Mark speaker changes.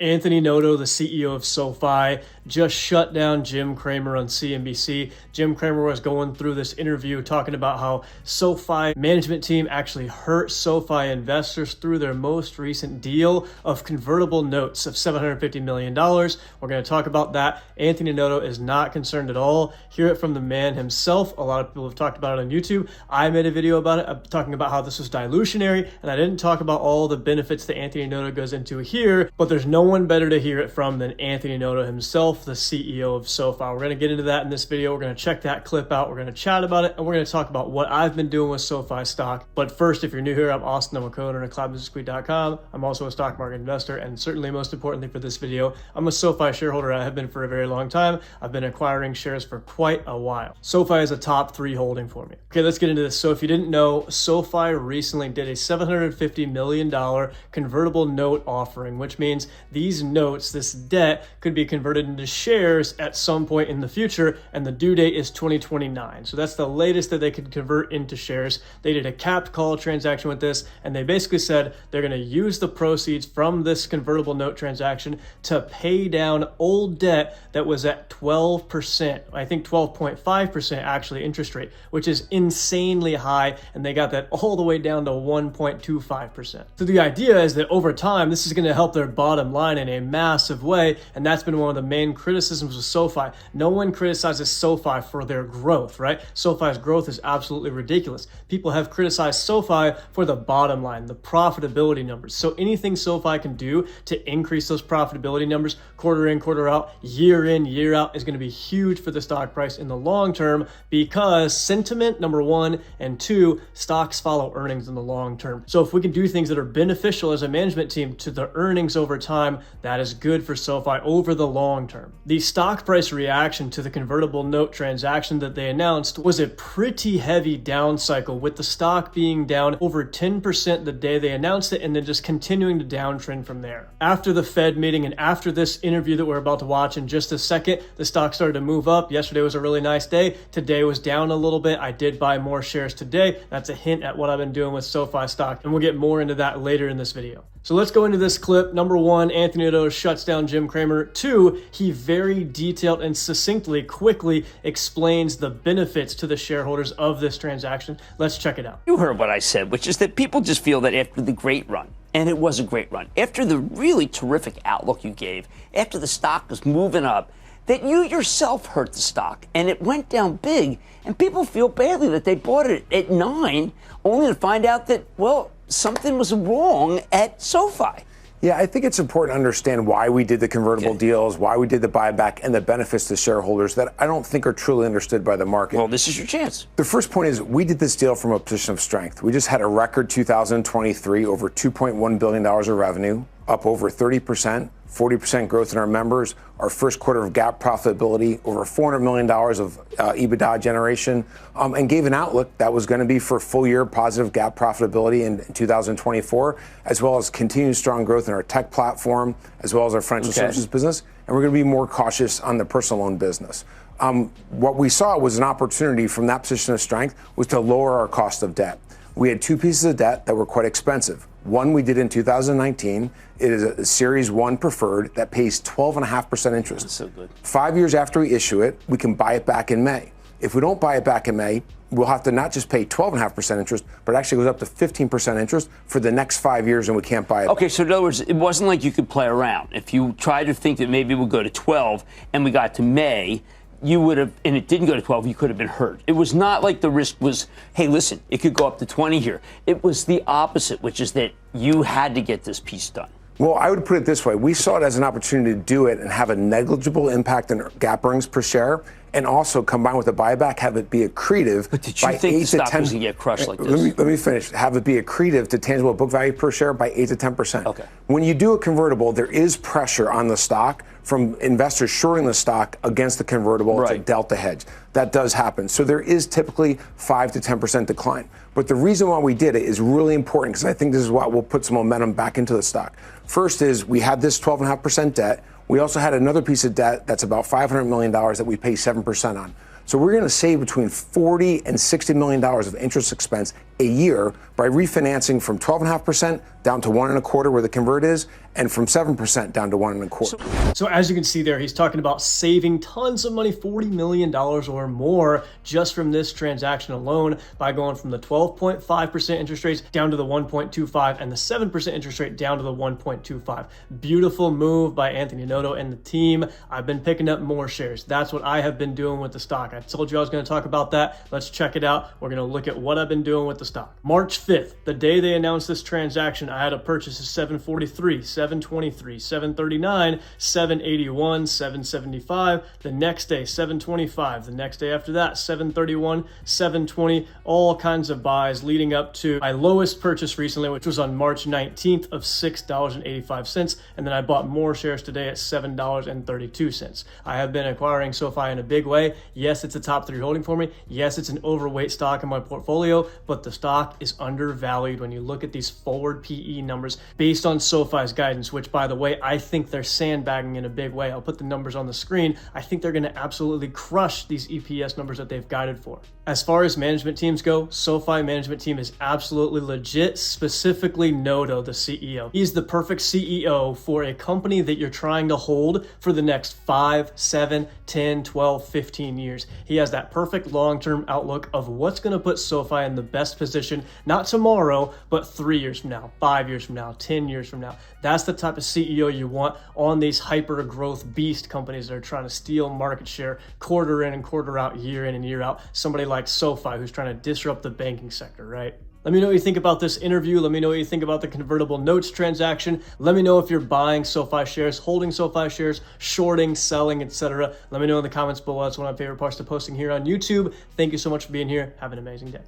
Speaker 1: Anthony Noto, the CEO of SoFi, just shut down Jim Cramer on CNBC. Jim Cramer was going through this interview talking about how SoFi management team actually hurt SoFi investors through their most recent deal of convertible notes of $750 million. We're going to talk about that. Anthony Noto is not concerned at all. Hear it from the man himself. A lot of people have talked about it on YouTube. I made a video about it, talking about how this was dilutionary, and I didn't talk about all the benefits that Anthony Noto goes into here, but there's no one better to hear it from than Anthony Noto himself, the CEO of SoFi. We're going to get into that in this video. We're going to check that clip out. We're going to chat about it, and we're going to talk about what I've been doing with SoFi stock. But first, if you're new here, I'm Austin. I'm a co-owner of cloudbusinessweek.com. I'm also a stock market investor, and certainly most importantly for this video, I'm a SoFi shareholder. I have been for a very long time. I've been acquiring shares for quite a while. SoFi is a top 3 holding for me. Okay, let's get into this. So if you didn't know, SoFi recently did a $750 million convertible note offering, which means these notes, this debt, could be converted into shares at some point in the future, and the due date is 2029. So that's the latest that they could convert into shares. They did a capped call transaction with this, and they basically said they're going to use the proceeds from this convertible note transaction to pay down old debt that was at 12%, I think 12.5% actually interest rate, which is insanely high, and they got that all the way down to 1.25%. So the idea is that over time, this is going to help their bottom line in a massive way, and that's been one of the main criticisms of SoFi. No one criticizes SoFi for their growth, right? SoFi's growth is absolutely ridiculous. People have criticized SoFi for the bottom line, the profitability numbers. So anything SoFi can do to increase those profitability numbers quarter in, quarter out, year in, year out is going to be huge for the stock price in the long term, because sentiment, number one, and two, stocks follow earnings in the long term. So if we can do things that are beneficial as a management team to the earnings over time, that is good for SoFi over the long term. The stock price reaction to the convertible note transaction that they announced was a pretty heavy down cycle, with the stock being down over 10% the day they announced it, and then just continuing to downtrend from there. After the Fed meeting and after this interview that we're about to watch in just a second, the stock started to move up. Yesterday was a really nice day. Today was down a little bit. I did buy more shares today. That's a hint at what I've been doing with SoFi stock, and we'll get more into that later in this video. So let's go into this clip. Number one, Anthony Noto shuts down Jim Cramer. Two, he very detailed and succinctly, quickly explains the benefits to the shareholders of this transaction. Let's check it out.
Speaker 2: You heard what I said, which is that people just feel that after the great run, and it was a great run, after the really terrific outlook you gave, after the stock was moving up, that you yourself hurt the stock, and it went down big, and people feel badly that they bought it at 9, only to find out that, well, something was wrong at SoFi.
Speaker 3: Yeah, I think it's important to understand why we did the convertible deals, why we did the buyback, and the benefits to shareholders that I don't think are truly understood by the market.
Speaker 2: Well, this is your chance.
Speaker 3: The first point is we did this deal from a position of strength. We just had a record 2023, over $2.1 billion of revenue, up over 30%, 40% growth in our members, our first quarter of GAAP profitability, over $400 million of EBITDA generation, and gave an outlook that was going to be for full year positive GAAP profitability in 2024, as well as continued strong growth in our tech platform, as well as our financial services business. And we're going to be more cautious on the personal loan business. What we saw was an opportunity from that position of strength was to lower our cost of debt. We had 2 pieces of debt that were quite expensive. One we did in 2019. It is a Series 1 preferred that pays 12.5% interest.
Speaker 2: That's so good.
Speaker 3: 5 years after we issue it, we can buy it back in May. If we don't buy it back in May, we'll have to not just pay 12.5% interest, but it actually goes up to 15% interest for the next 5 years, and we can't buy it
Speaker 2: Okay,
Speaker 3: back.
Speaker 2: so in other words, it wasn't like you could play around. If you tried to think that maybe it would go to 12 and we got to May, you would have, and it didn't go to 12, you could have been hurt. It was not like the risk was, hey, listen, it could go up to 20 here. It was the opposite, which is that you had to get this piece done.
Speaker 3: Well, I would put it this way. We saw it as an opportunity to do it and have a negligible impact on GAAP earnings per share, and also combined with a buyback, have it be accretive.
Speaker 2: But did you think the stock was going to get crushed like this?
Speaker 3: Let me finish. Have it be accretive to tangible book value per share by 8 to 10%.
Speaker 2: Okay.
Speaker 3: When you do a convertible, there is pressure on the stock from investors shorting the stock against the convertible to delta hedge. That does happen. So there is typically 5 to 10% decline. But the reason why we did it is really important, because I think this is what will put some momentum back into the stock. First is we had this 12.5% debt. We also had another piece of debt that's about $500 million that we pay 7% on. So we're going to save between $40 and $60 million of interest expense a year by refinancing from 12.5% down to 1.25% where the convert is, and from 7% down to 1.25%.
Speaker 1: So as you can see there, he's talking about saving tons of money, $40 million or more just from this transaction alone by going from the 12.5% interest rates down to the 1.25 and the 7% interest rate down to the 1.25. Beautiful move by Anthony Noto and the team. I've been picking up more shares. That's what I have been doing with the stock. I told you I was going to talk about that. Let's check it out. We're going to look at what I've been doing with the stock. March 5th, the day they announced this transaction, I had a purchase of 743, 723, 739, 781, 775. The next day, 725. The next day after that, 731, 720. All kinds of buys leading up to my lowest purchase recently, which was on March 19th of $6.85. And then I bought more shares today at $7.32. I have been acquiring SoFi in a big way. Yes, it's a top 3 holding for me. Yes, it's an overweight stock in my portfolio, but the stock is undervalued when you look at these forward PE numbers based on SoFi's guidance, which by the way, I think they're sandbagging in a big way. I'll put the numbers on the screen. I think they're going to absolutely crush these EPS numbers that they've guided for. As far as management teams go, SoFi management team is absolutely legit, specifically Noto, the CEO. He's the perfect CEO for a company that you're trying to hold for the next 5, 7, 10, 12, 15 years. He has that perfect long-term outlook of what's going to put SoFi in the best position, not tomorrow, but 3 years from now, 5 years from now, 10 years from now. That's the type of CEO you want on these hyper growth beast companies that are trying to steal market share quarter in and quarter out, year in and year out. Somebody like SoFi who's trying to disrupt the banking sector, right? Let me know what you think about this interview. Let me know what you think about the convertible notes transaction. Let me know if you're buying SoFi shares, holding SoFi shares, shorting, selling, etc. Let me know in the comments below. That's one of my favorite parts of posting here on YouTube. Thank you so much for being here. Have an amazing day.